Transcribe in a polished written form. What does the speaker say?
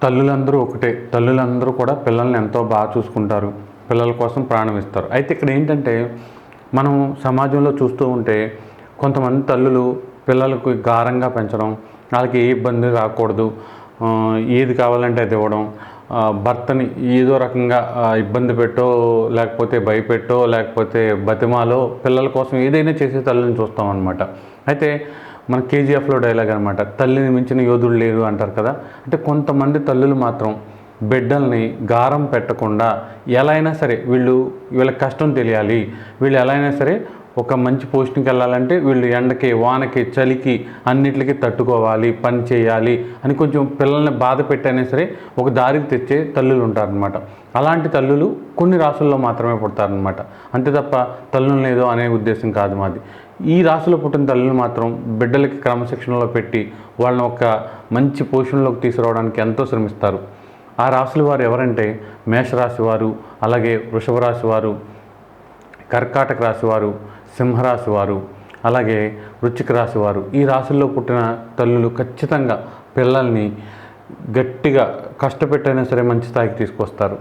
తల్లులందరూ ఒకటే. తల్లులందరూ కూడా పిల్లల్ని ఎంతో బాగా చూసుకుంటారు. పిల్లల కోసం ప్రాణం ఇస్తారు. అయితే ఇక్కడ ఏంటంటే, మనం సమాజంలో చూస్తూ ఉంటే కొంతమంది తల్లులు పిల్లలకు గారంగా పెంచడం, వాళ్ళకి ఏ ఇబ్బంది రాకూడదు, ఏది కావాలంటే అది ఇవ్వడం, భర్తని ఏదో రకంగా ఇబ్బంది పెట్టో, లేకపోతే భయపెట్టో, లేకపోతే బతిమాలో పిల్లల కోసం ఏదైనా చేసే తల్లిని చూస్తామన్నమాట. అయితే మన కేజీఎఫ్లో డైలాగ్ అనమాట, తల్లిని మించిన యోధుడు లేరు అంటారు కదా. అంటే కొంతమంది తల్లులు మాత్రం బిడ్డల్ని గారం పెట్టకుండా ఎలా అయినా సరే వీళ్ళకి కష్టం తెలియాలి, వీళ్ళు ఎలా అయినా సరే ఒక మంచి పోస్టింగ్కి వెళ్ళాలంటే వీళ్ళు ఎండకి వానకి చలికి అన్నిటికీ తట్టుకోవాలి, పని చేయాలి అని కొంచెం పిల్లల్ని బాధ పెట్టైనా సరే ఒక దారికి తెచ్చే తల్లులు ఉంటారనమాట. అలాంటి తల్లులు కొన్ని రాసుల్లో మాత్రమే పుడతారనమాట. అంతే తప్ప తల్లులను ఏదో అనే ఉద్దేశం కాదు మాది. ఈ రాశిలో పుట్టిన తల్లులు మాత్రం బిడ్డలకి క్రమశిక్షణలో పెట్టి వాళ్ళని ఒక మంచి పొజిషన్లోకి తీసుకురావడానికి ఎంతో శ్రమిస్తారు. ఆ రాశుల వారు ఎవరంటే మేషరాశి వారు, అలాగే వృషభ రాశి వారు, కర్కాటక రాశి వారు, సింహరాశి వారు, అలాగే వృశ్చిక రాశి వారు. ఈ రాశుల్లో పుట్టిన తల్లులు ఖచ్చితంగా పిల్లల్ని గట్టిగా కష్టపెట్టైనా సరే మంచి స్థాయికి తీసుకొస్తారు.